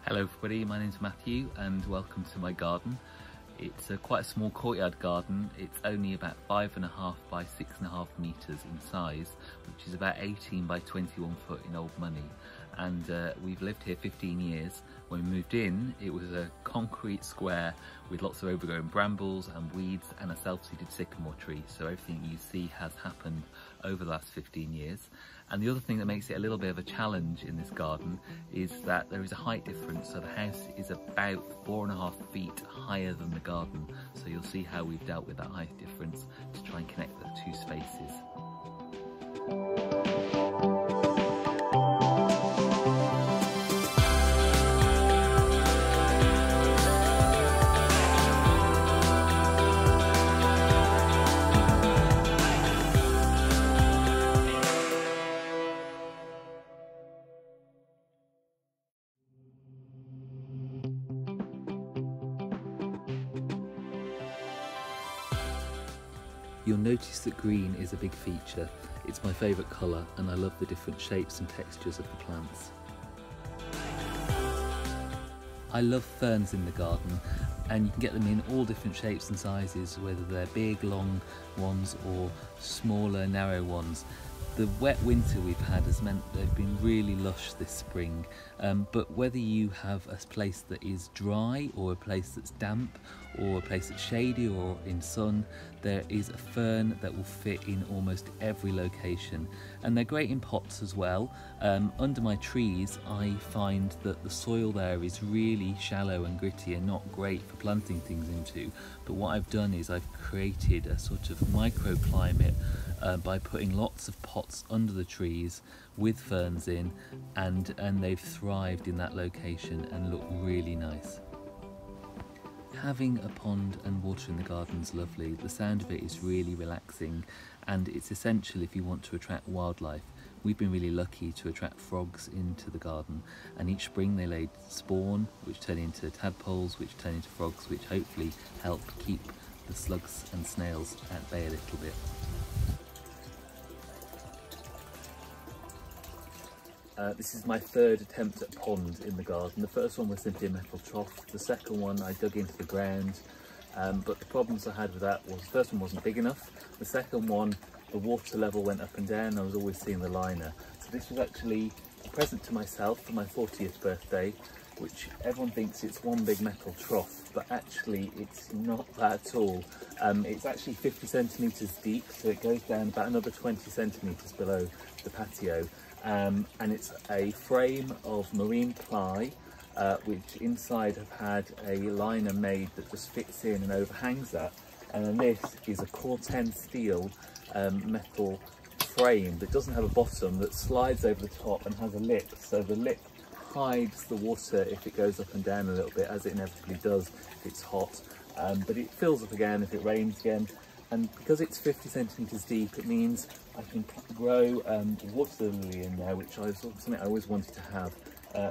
Hello everybody, my name's Matthew and welcome to my garden. It's quite a small courtyard garden. It's only about 5.5 by 6.5 metres in size, which is about 18 by 21 foot in old money. And we've lived here 15 years. When we moved in, it was a concrete square with lots of overgrown brambles and weeds and a self-seeded sycamore tree. So everything you see has happened over the last 15 years. And the other thing that makes it a little bit of a challenge in this garden is that there is a height difference. So the house is about 4.5 feet higher than the garden. So you'll see how we've dealt with that height difference to try and connect the two spaces. You'll notice that green is a big feature. It's my favourite colour and I love the different shapes and textures of the plants. I love ferns in the garden, and you can get them in all different shapes and sizes, whether they're big, long ones or smaller, narrow ones. The wet winter we've had has meant they've been really lush this spring, but whether you have a place that is dry or a place that's damp or a place that's shady or in sun, there is a fern that will fit in almost every location. And they're great in pots as well. Under my trees I find that the soil there is really shallow and gritty and not great for planting things into, but what I've done is I've created a sort of microclimate by putting lots of pots under the trees with ferns in, and they've thrived in that location and look really nice. Having a pond and water in the garden is lovely. The sound of it is really relaxing, and it's essential if you want to attract wildlife. We've been really lucky to attract frogs into the garden, and each spring they lay spawn which turn into tadpoles, which turn into frogs, which hopefully help keep the slugs and snails at bay a little bit. This is my third attempt at pond in the garden. The first one was simply a metal trough. The second one I dug into the ground, but the problems I had with that was the first one wasn't big enough. The second one, the water level went up and down. I was always seeing the liner. So this was actually a present to myself for my 40th birthday, which everyone thinks it's one big metal trough, but actually it's not that at all. It's actually 50 centimetres deep, so it goes down about another 20 centimetres below the patio. And it's a frame of marine ply, which inside have had a liner made that just fits in and overhangs that. And then this is a Corten steel metal frame that doesn't have a bottom, that slides over the top and has a lip. So the lip hides the water if it goes up and down a little bit, as it inevitably does if it's hot. But it fills up again if it rains again. And because it's 50 centimetres deep, it means I can grow water lily in there, which is something I always wanted to have.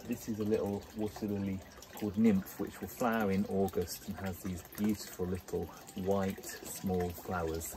This is a little water lily called Nymph, which will flower in August and has these beautiful little white small flowers.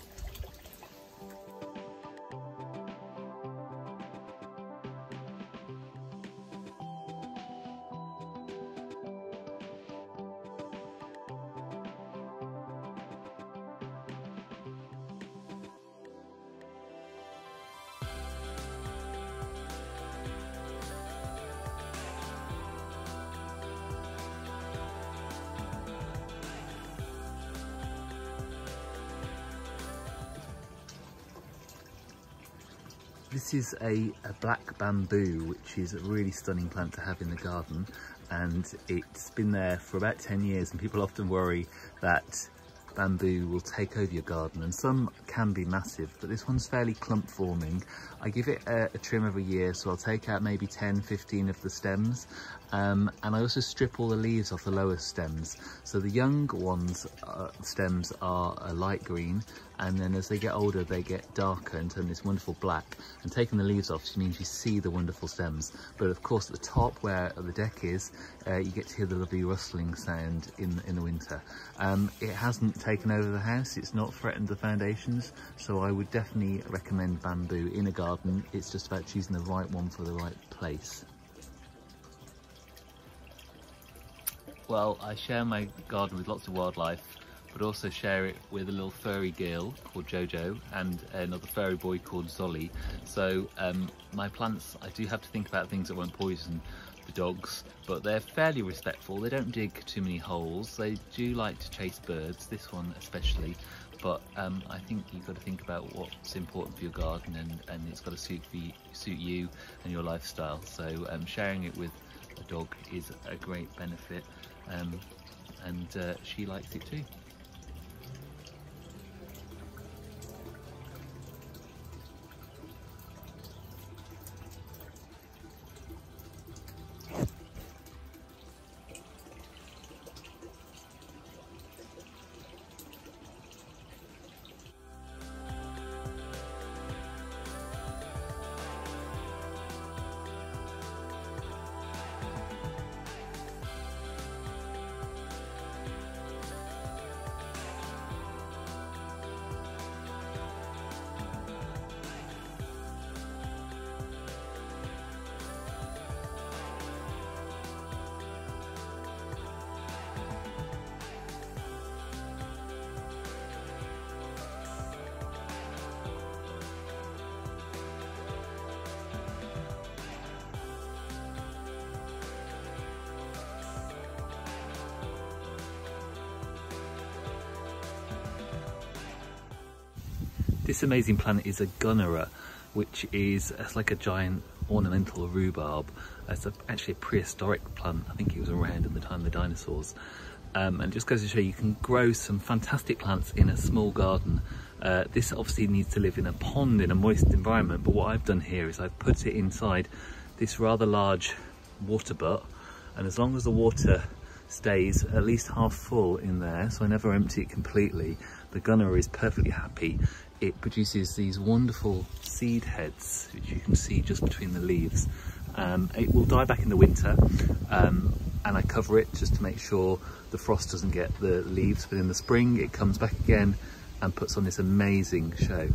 This is a black bamboo, which is a really stunning plant to have in the garden, and it's been there for about 10 years, and people often worry that bamboo will take over your garden, and some can be massive, but this one's fairly clump forming. I give it a trim every year, so I'll take out maybe 10-15 of the stems, and I also strip all the leaves off the lower stems. So the young ones stems are a light green, and then as they get older they get darker and turn this wonderful black, and taking the leaves off means you see the wonderful stems. But of course at the top where the deck is, you get to hear the lovely rustling sound in the winter. It hasn't taken over the house, it's not threatened the foundations, so I would definitely recommend bamboo in a garden. It's just about choosing the right one for the right place. Well, I share my garden with lots of wildlife, but also share it with a little furry girl called Jojo and another furry boy called Zolly. So my plants, I do have to think about things that won't poison the dogs, but they're fairly respectful. They don't dig too many holes. They do like to chase birds, this one especially, but I think you've got to think about what's important for your garden, and it's got to suit you and your lifestyle. So sharing it with a dog is a great benefit, and she likes it too. This amazing plant is a gunnera, which is like a giant ornamental rhubarb. It's actually a prehistoric plant. I think it was around at the time of the dinosaurs. And it just goes to show you can grow some fantastic plants in a small garden. This obviously needs to live in a pond in a moist environment, but what I've done here is I've put it inside this rather large water butt, and as long as the water stays at least half full in there, so I never empty it completely, the gunnera is perfectly happy. It produces these wonderful seed heads, which you can see just between the leaves. It will die back in the winter, and I cover it just to make sure the frost doesn't get the leaves, but in the spring it comes back again and puts on this amazing show.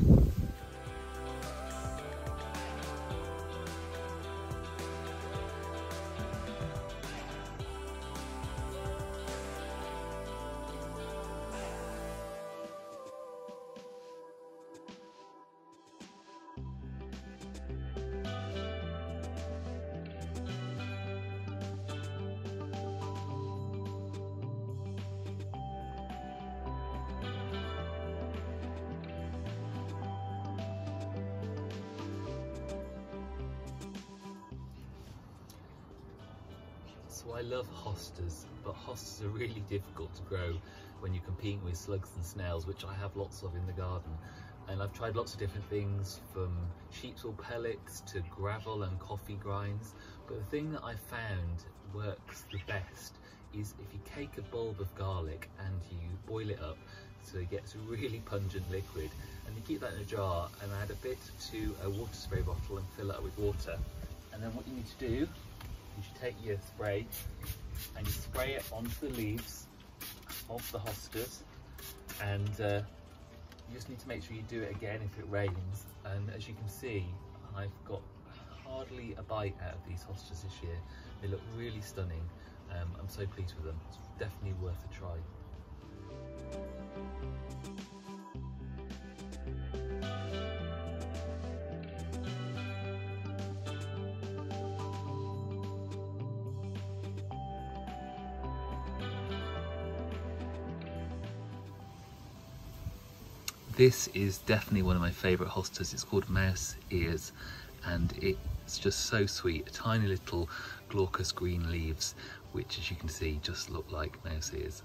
So I love hostas, but hostas are really difficult to grow when you're competing with slugs and snails, which I have lots of in the garden. And I've tried lots of different things, from sheep's wool pellets to gravel and coffee grinds. But the thing that I found works the best is if you take a bulb of garlic and you boil it up so it gets a really pungent liquid, and you keep that in a jar and add a bit to a water spray bottle and fill it up with water. And then what you need to do, you should take your spray and you spray it onto the leaves of the hostas, and you just need to make sure you do it again if it rains. And as you can see, I've got hardly a bite out of these hostas this year. They look really stunning. I'm so pleased with them. It's definitely worth a try. This is definitely one of my favourite hostas. It's called Mouse Ears, and it's just so sweet. Tiny little glaucous green leaves, which as you can see just look like mouse ears.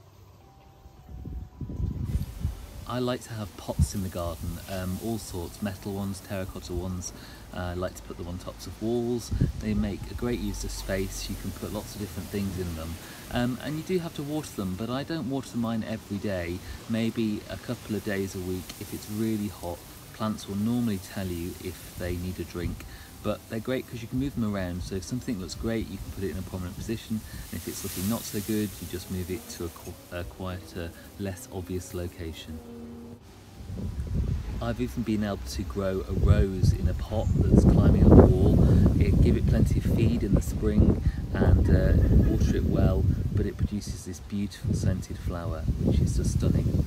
I like to have pots in the garden, all sorts, metal ones, terracotta ones. I like to put them on tops of walls. They make a great use of space. You can put lots of different things in them. And you do have to water them, but I don't water mine every day, maybe a couple of days a week. If it's really hot, plants will normally tell you if they need a drink, but they're great because you can move them around. So if something looks great, you can put it in a prominent position, and if it's looking not so good, you just move it to a quieter, less obvious location. I've even been able to grow a rose in a pot that's climbing up the wall. Give it plenty of feed in the spring and water it well, but it produces this beautiful scented flower, which is just stunning.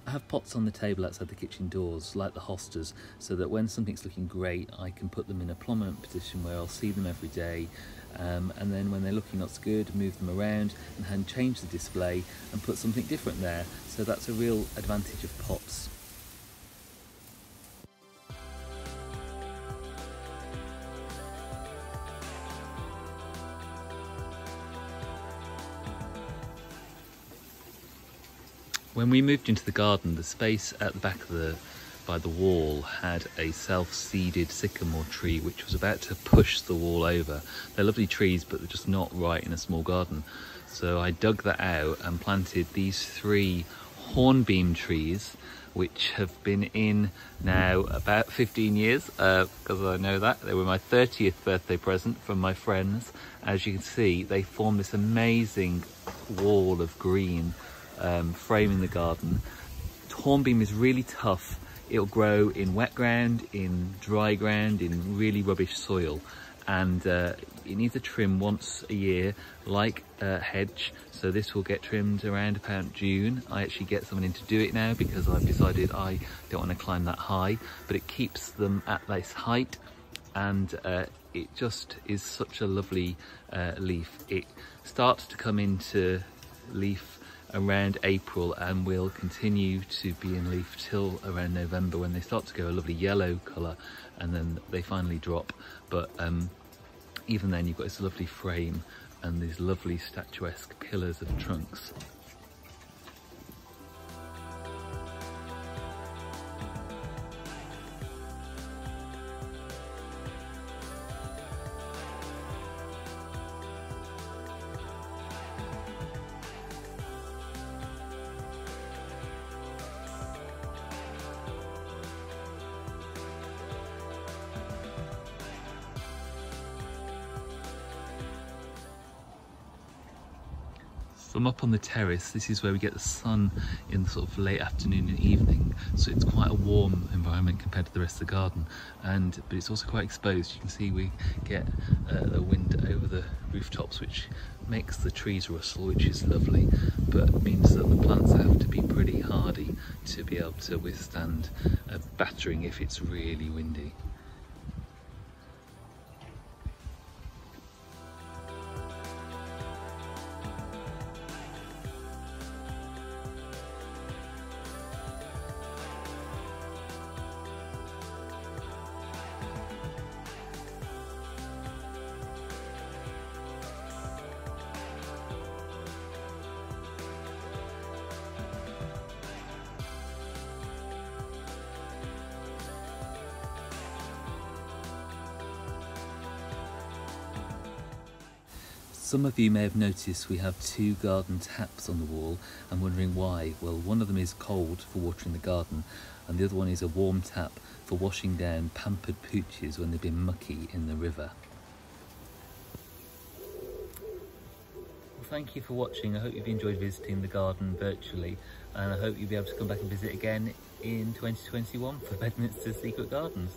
I have pots on the table outside the kitchen doors, like the hostas, so that when something's looking great, I can put them in a prominent position where I'll see them every day. And then when they're looking not so good, move them around and change the display and put something different there. So that's a real advantage of pots. When we moved into the garden, the space at the back of by the wall had a self-seeded sycamore tree which was about to push the wall over. They're lovely trees, but they're just not right in a small garden. So I dug that out and planted these 3 hornbeam trees, which have been in now about 15 years, because I know that. They were my 30th birthday present from my friends. As you can see, they form this amazing wall of green framing the garden. Hornbeam is really tough. It'll grow in wet ground, in dry ground, in really rubbish soil, and it needs a trim once a year, like hedge. So this will get trimmed around about June. I actually get someone in to do it now because I've decided I don't want to climb that high, but it keeps them at this height, and it just is such a lovely leaf. It starts to come into leaf around April and will continue to be in leaf till around November, when they start to go a lovely yellow colour and then they finally drop. But even then you've got this lovely frame and these lovely statuesque pillars of trunks. From up on the terrace, this is where we get the sun in the sort of late afternoon and evening, so it's quite a warm environment compared to the rest of the garden, but it's also quite exposed. You can see we get the wind over the rooftops, which makes the trees rustle, which is lovely, but means that the plants have to be pretty hardy to be able to withstand a battering if it's really windy. Some of you may have noticed we have 2 garden taps on the wall and wondering why. Well, one of them is cold for watering the garden, and the other one is a warm tap for washing down pampered pooches when they've been mucky in the river. Well, thank you for watching. I hope you've enjoyed visiting the garden virtually, and I hope you'll be able to come back and visit again in 2021 for Bedminster's Secret Gardens.